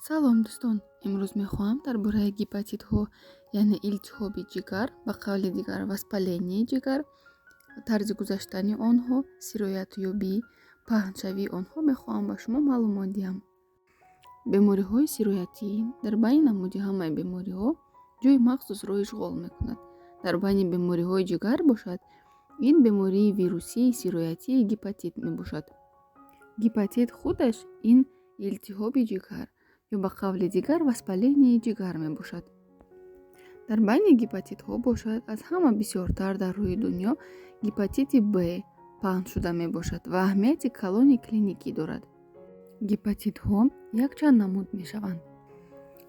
салом дӯстон, имрӯз мехоҳам дар бораи гепатитҳо, яъне илтиҳоби ҷигар, ба қавли дигар воспаленияи ҷигар, тарзи гузаштани онҳо, сироятёбӣ, паҳншавии онҳо мехоҳам ба шумо маълумот диҳам. бемориҳои сироятӣ дар байни намуди ҳамаи бемориҳо ҷойи махсусро ишғол мекунад. Дар байни бемориҳои ҷигар бошад, ин бемории вирусии сироятии гепатит мебошад. гепатит худаш ин илтиҳоби ҷигар ё ба қавли дигар воспаленияи ҷигар мебошад. дар байни гепатитҳо бошад, аз ҳама бисёртар дар рӯи дунё гепатити Б паҳн шуда мебошад ва аҳамияти калони клиникӣ дорад. гепатитҳо якчанд намуд мешаванд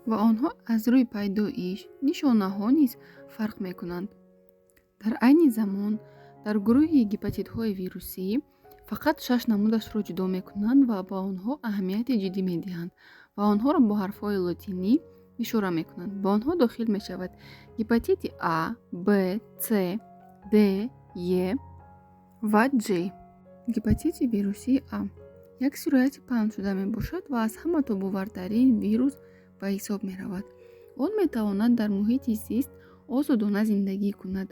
ва онҳо аз рӯи пайдоиш, нишонаҳо низ фарқ мекунанд. дар айни замон дар гурӯҳи гепатитҳои вирусӣ фақат 6 намудашро ҷудо мекунанд ва ба онҳо аҳамияти ҷиддӣ медиҳанд ва онҳоро бо ҳарфҳои лотинӣ ишора мекунанд. ба онҳо дохил мешавад гепатити А, Б, С, Д, Е ва Ж. гепатити вирусии А як сирояти паҳншуда мебошад ва аз ҳама тобовартарин вирус ба ҳисоб меравад. он метавонад дар муҳити зист озодона зиндагӣ кунад.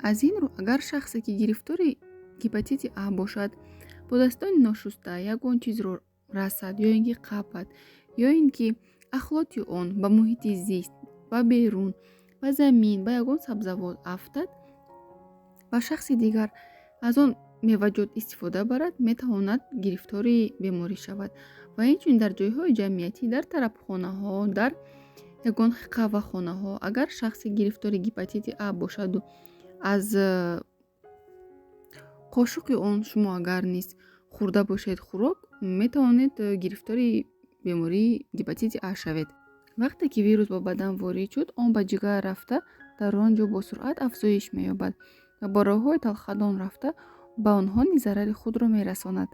аз ин рӯ, агар шахсе ки гирифтори гепатити А бошад, бо дастони ношуста ягон чизро расад ё ин ки қапад ё ин ки ахлоти он ба муҳити зист, ба берун, ба замин, ба ягон сабзавот афтад, ба шахси дигар аз он меваҷот истифода барад, метавонад гирифтори беморӣ шавад. ва инчунин дар ҷойҳои ҷамъиятӣ, дар тарабхонаҳо, дар ягон қаҳвахонаҳо, агар шахси гирифтори гепатити А бошаду аз қошуқи он шумо агар низ хӯрда бошед хӯрок, метавонед гирифтори бемории гепатити А шавед. вақте ки вирус ба бадан ворид шуд, он ба ҷигар рафта дар он ҷо бо суръат афзоиш меёбад ва ба роҳҳои талхадон рафта ба онҳо низ зарари худро мерасонад.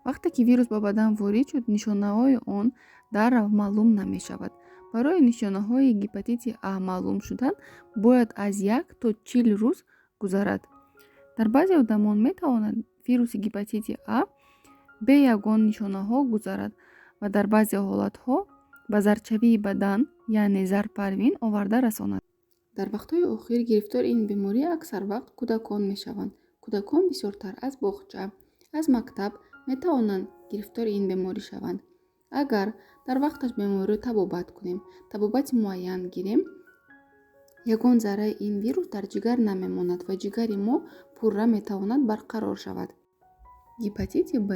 вақте ки вирус ба бадан ворид шуд, нишонаҳои он даррав маълум намешавад. барои нишонаҳои гепатити А маълум шудан бояд аз 1 то 40 рӯз гузарад. дар баъзе одамон метавонад вируси гепатити А бе ягон нишонаҳо гузарад ва дар баъзе ҳолатҳо ба зарчавии бадан, яъне зарпарвин оварда расонад. дар вақтҳои охир гирифтори ин беморӣ аксар вақт кӯдакон мешаванд. кӯдакон бисёртар аз боғча, аз мактаб метавонанд гирифтори ин беморӣ шаванд. агар дар вақташ бемориро табобат кунем, табобати муайян гирем, ягон зарраи ин вирус дар ҷигар намемонад ва ҷигари мо пурра метавонад барқарор шавад. гепатити Б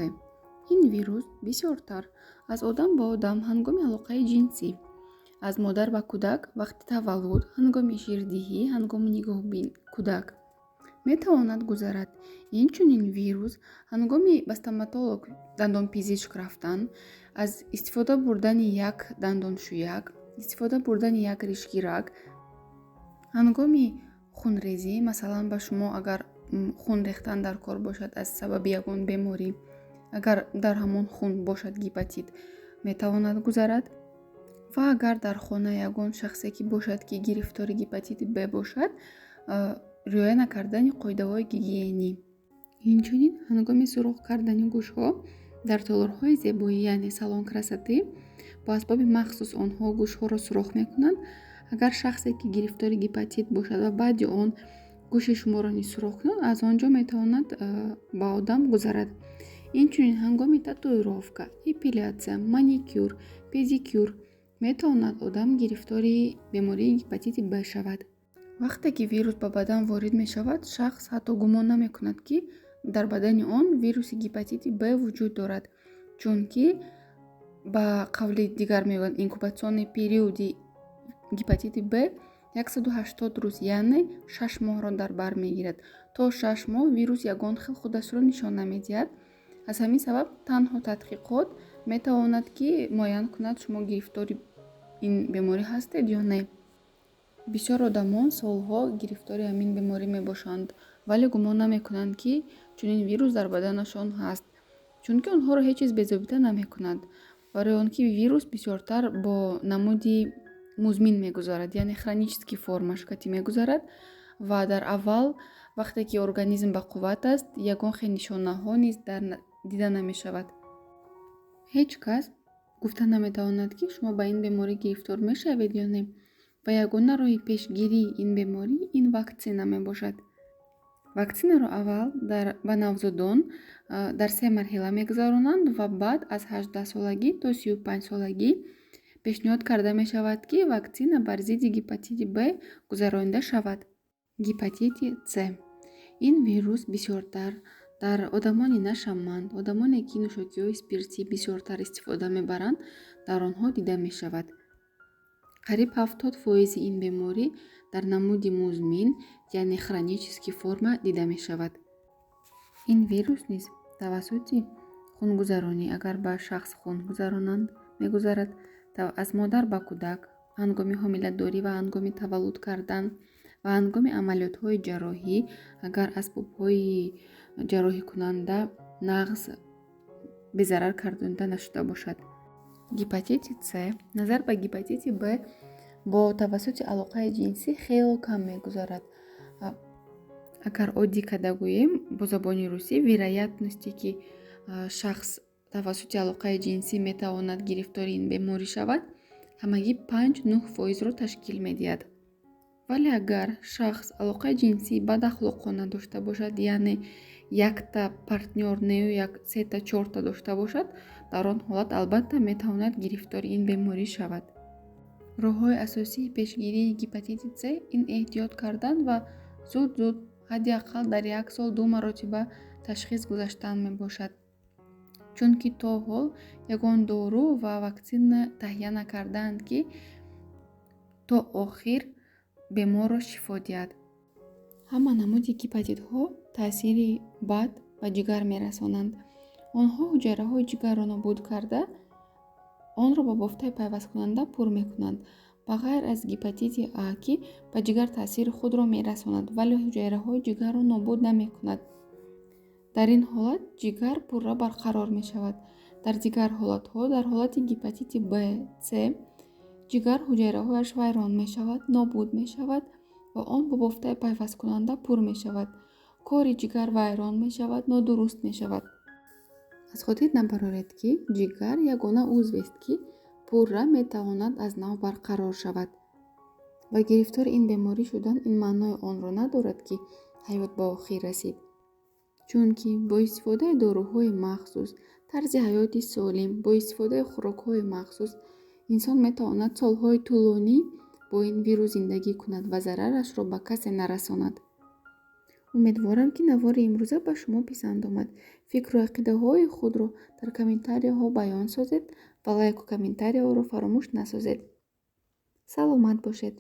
ин вирус бисёртар аз одам ба одам ҳангоми алоқаи ҷинсӣ, аз модар ба кӯдак вақти таваллуд, ҳангоми ширдиҳӣ, ҳангоми нигоҳубини кӯдак метавонад гузарад. инчунин вирус ҳангоми ба стоматолог дандонпизишк рафтан, аз истифода бурдани як дандоншӯяк, истифода бурдани як ришгирак, ҳангоми хунрезӣ, масалан ба шумо агар хун рехтан дар кор бошад аз сабаби ягон беморӣ, агар дар ҳамон хун бошад гепатит, метавонад гузарад. ва агар дар хона ягон шахсе ки бошад ки гирифтори гепатити Б бошад, риоя накардани қоидаҳои гигиенӣ. инчунин ҳангоми сурух кардани гӯшҳо дар толорҳои зебоӣ, яъне салон красотӣ, бо асбоби махсус онҳо гӯшҳоро сурох мекунанд. агар шахсе ки гирифтори гепатит бошад ва баъди он гӯши шуморо низ сурох кунад, аз он ҷо метавонад ба одам гузарад. инчунин ҳангоми татуировка, эпилятсия, маникюр, педикюр метавонад одам гирифтори бемории гепатити Б шавад. вақте ки вирус ба бадан ворид мешавад, шахс ҳатто гумон намекунад ки дар бадани он вируси гепатити Б вуҷуд дорад, чунки ба қавли дигар мегӯянд инкубатсиони периоди гепатити Б 180 рӯз, яъне 6 моҳро дар бар мегирад. то 6 моҳ вирус ягон хел худашро нишон намедиҳад. аз ҳамин сабаб танҳо тадқиқот метавонад ки муайян кунад шумо гирифтори ин беморӣ ҳастед ё не. бисёр одамон солҳо гирифтори ҳамин беморӣ мебошанд, вале гумон намекунанд ки чунин вирус дар баданашон ҳаст, чунки онҳоро ҳеҷ чиз безобита намекунад. барои он ки вирус бисёртар бо намуди музмин мегузарад, яъне хронически формаш кати мегузарад ва дар аввал вақте ки организм ба қувват аст, ягон хел нишонаҳо низ дида намешавад. ҳеҷ кас гуфта наметавонад, ки шумо ба ин беморӣ гирифтор мешавед ё не. Ва ягона роҳи пешгирии ин беморӣ ин ваксина мебошад. ваксинаро аввал ба навзодон дар 3 марҳила мегузаронанд ва баъд аз 18 солагӣ то 35 солагӣ пешниҳод карда мешавад, ки ваксина бар зидди гепатити Б гузаронида шавад. гепатити С. ин вирус бисёртар дар одамони нашаманд, одамоне ки нӯшокиҳои спиртӣ бисёртар истифода мебаранд, дар онҳо дида мешавад. қариб 70% ин беморӣ дар намуди музмин, яъне хронический форма дида мешавад. ин вирус низ тавассути хунгузаронӣ, агар ба шахс хун гузаронанд, мегузарад аз модар ба кӯдак, ҳангоми ҳомиладорӣ ва ҳангоми таваллуд кардан ва ҳангоми амалиётҳои ҷарроҳӣ, агар асбобҳои ҷарроҳикунанда нағз безарар гардонида нашуда бошад. гепатити С назар ба гепатити Б бо тавассути алоқаи ҷинсӣ хело кам мегузарад. агар оддӣ карда гӯем бо забони русӣ, вероятности ки шахс тавассути алоқаи ҷинсӣ метавонад гирифтори ин беморӣ шавад, ҳамагӣ 5-9%-ро ташкил медиҳад. вале агар шахс алоқаи ҷинсӣ бадахлоқона дошта бошад, яъне якта партнёр нею як 3-4 дошта бошад, дар он ҳолат албатта метавонад гирифтори ин беморӣ шавад. роҳҳои асосии пешгирии гепатити С ин эҳтиёт кардан ва зуд ҳадди аққал дар 1 сол 2 маротиба ташхис гузаштан мебошад. чунки то ҳол ягон дору ва ваксина таҳия накардаанд, ки то охир беморро шифо диҳад. ҳама намуди гепатитҳо таъсири бад ба ҷигар мерасонанд. онҳо ҳуҷайраҳои ҷигарро нобуд карда, онро ба бофтаи пайвасткунанда пур мекунанд. ба ғайр аз гепатити А, ки ба ҷигар таъсири худро мерасонад, вале ҳуҷайраҳои ҷигарро нобуд намекунад. дар ин ҳолат ҷигар пурра барқарор мешавад. дар дигар ҳолатҳо, дар ҳолати гепатити Б, С, ҷигар ҳуҷайраҳояш вайрон мешавад, нобуд мешавад ва он ба бофтаи пайвасткунанда пур мешавад. кори ҷигар вайрон мешавад, нодуруст мешавад. аз хотир набароред, ки ҷигар ягона узвест, ки пурра метавонад аз нав барқарор шавад. ва гирифтори ин беморӣ шудан ин маънои онро надорад, ки ҳаёт ба охир расид. чунки бо истифодаи доруҳои махсус, тарзи ҳаёти солим, бо истифодаи хӯрокҳои махсус, инсон метавонад солҳои тӯлонӣ бо ин вирус зиндагӣ кунад ва зарарашро ба касе нарасонад. умедворам, ки навори имрӯза ба шумо писанд омад. фикру ақидаҳои худро дар комментарияҳо баён созед ва лайку комментарияҳоро фаромӯш насозед. саломат бошед.